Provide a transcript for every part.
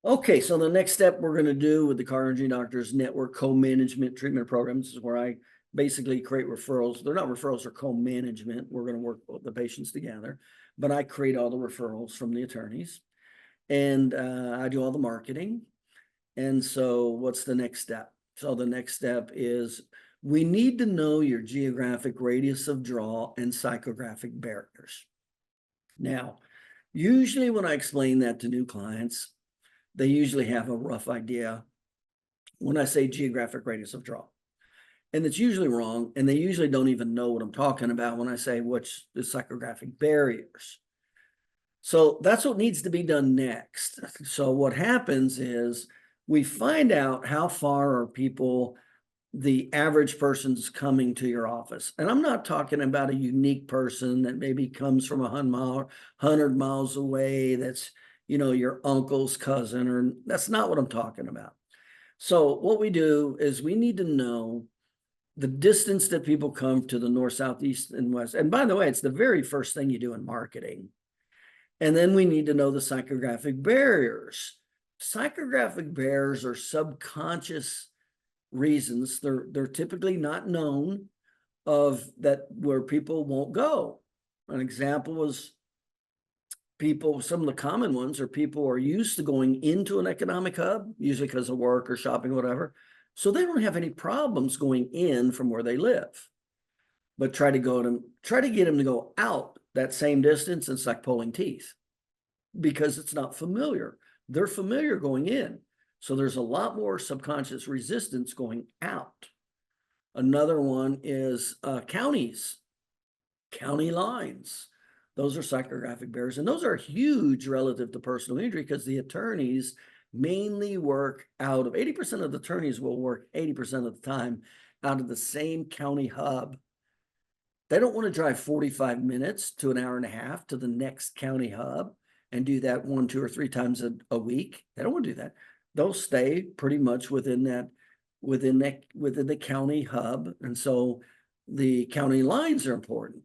Okay, so the next step we're going to do with the Carnegie Doctors Network co-management treatment programs is where I basically create referrals. They're not referrals, they're co-management. We're going to work with the patients together, but I create all the referrals from the attorneys, and I do all the marketing. And so what's the next step? So the next step is we need to know your geographic radius of draw and psychographic barriers. Now, usually when I explain that to new clients, they usually have a rough idea when I say geographic radius of draw. And it's usually wrong. And they usually don't even know what I'm talking about when I say what's the psychographic barriers. So that's what needs to be done next. So what happens is we find out how far are people, the average person's coming to your office. And I'm not talking about a unique person that maybe comes from 100 miles away. That's, your uncle's cousin, or that's not what I'm talking about. So what we do is we need to know the distance that people come to the north, south, east, and west. And by the way, it's the very first thing you do in marketing. And then we need to know the psychographic barriers. Psychographic barriers are subconscious reasons. They're typically not known of that where people won't go. An example is some of the common ones are people are used to going into an economic hub, usually because of work or shopping, whatever. So they don't have any problems going in from where they live. But try to get them to go out that same distance, it's like pulling teeth because it's not familiar. They're familiar going in. So there's a lot more subconscious resistance going out. Another one is counties, county lines. Those are psychographic barriers, and those are huge relative to personal injury because the attorneys mainly work out of 80% of the attorneys will work 80% of the time out of the same county hub. They don't want to drive 45 minutes to an hour and a half to the next county hub and do that 1, 2, or 3 times a week. They don't want to do that. They'll stay pretty much within the county hub. And so the county lines are important.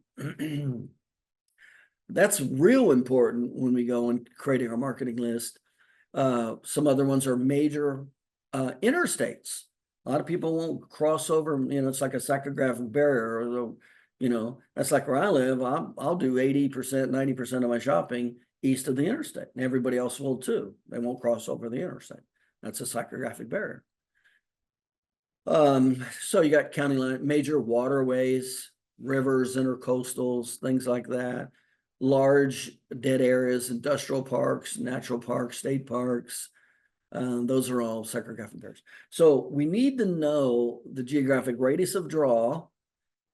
That's real important when we go and creating our marketing list. Some other ones are major interstates. A lot of people won't cross over, it's like a psychographic barrier, or that's like where I live. I'll do 80%, 90% of my shopping east of the interstate, and everybody else will too. They won't cross over the interstate. That's a psychographic barrier. So you got county line, major waterways, rivers, intercoastals, things like that. Large dead areas, industrial parks, natural parks, state parks. Those are all psychographic barriers. So we need to know the geographic radius of draw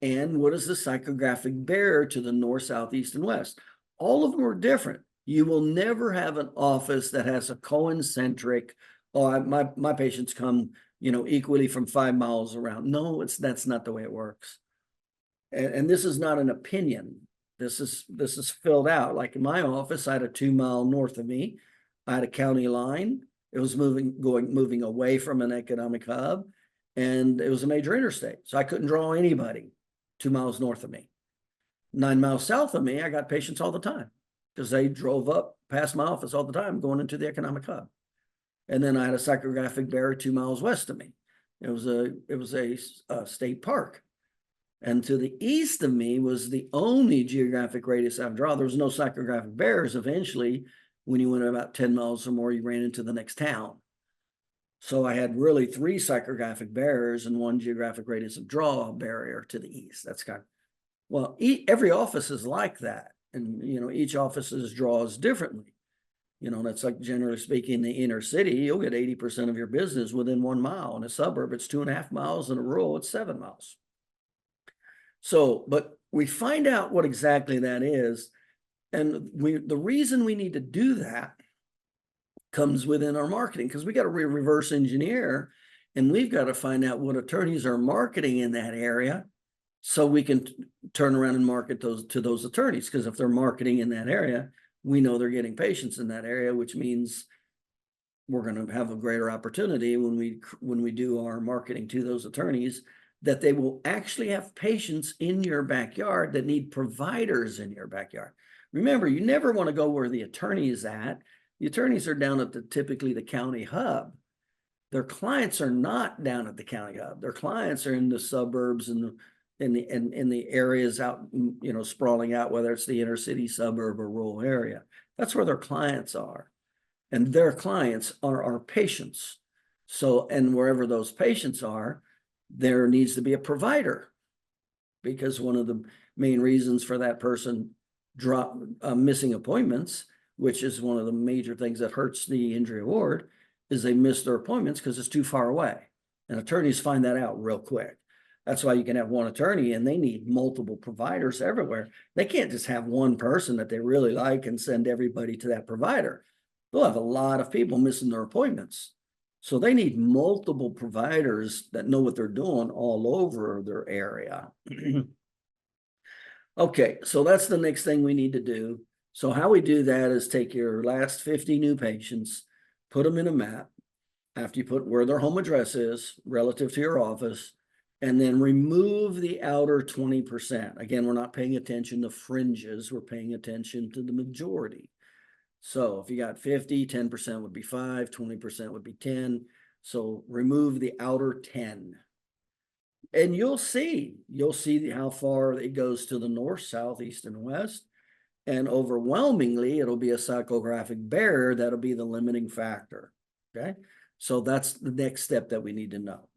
and what is the psychographic barrier to the north, south, east, and west. All of them are different. You will never have an office that has a concentric, my patients come, equally from 5 miles around. No, that's not the way it works. And this is not an opinion. This is filled out. Like in my office, I had a 2 mile north of me. I had a county line. It was moving away from an economic hub, and it was a major interstate. So I couldn't draw anybody 2 miles north of me. 9 miles south of me, I got patients all the time because they drove up past my office all the time going into the economic hub. And then I had a psychographic barrier 2 miles west of me. It was a state park. And to the east of me was the only geographic radius I would draw. There was no psychographic barriers. Eventually, when you went about 10 miles or more, you ran into the next town. So I had really 3 psychographic barriers and 1 geographic radius of draw barrier to the east. That's every office is like that. And, each office's draws differently. That's like generally speaking, the inner city, you'll get 80% of your business within 1 mile. In a suburb, it's 2.5 miles. In a rural, it's 7 miles. So, but we find out what exactly that is. And the reason we need to do that comes within our marketing, because we got to reverse engineer, and we've got to find out what attorneys are marketing in that area so we can turn around and market to those attorneys. Because if they're marketing in that area, we know they're getting patients in that area, which means we're going to have a greater opportunity when we do our marketing to those attorneys, that they will actually have patients in your backyard that need providers in your backyard. Remember, you never want to go where the attorney is at. The attorneys are down at typically the county hub. Their clients are not down at the county hub. Their clients are in the suburbs and in the areas out, sprawling out, whether it's the inner city, suburb, or rural area. That's where their clients are. And their clients are our patients. So, and wherever those patients are, there needs to be a provider, because one of the main reasons for that person missing appointments, which is one of the major things that hurts the injury award, is they miss their appointments because it's too far away. And attorneys find that out real quick. That's why you can have one attorney and they need multiple providers everywhere. They can't just have one person that they really like and send everybody to that provider. They'll have a lot of people missing their appointments. So they need multiple providers that know what they're doing all over their area. Okay, so that's the next thing we need to do. So how we do that is take your last 50 new patients, put them in a map after you put where their home address is relative to your office, and then remove the outer 20%. Again, we're not paying attention to fringes, we're paying attention to the majority. So if you got 50, 10% would be 5, 20% would be 10. So remove the outer 10. And you'll see how far it goes to the north, south, east, and west. And overwhelmingly, it'll be a psychographic barrier that'll be the limiting factor. Okay. So that's the next step that we need to know.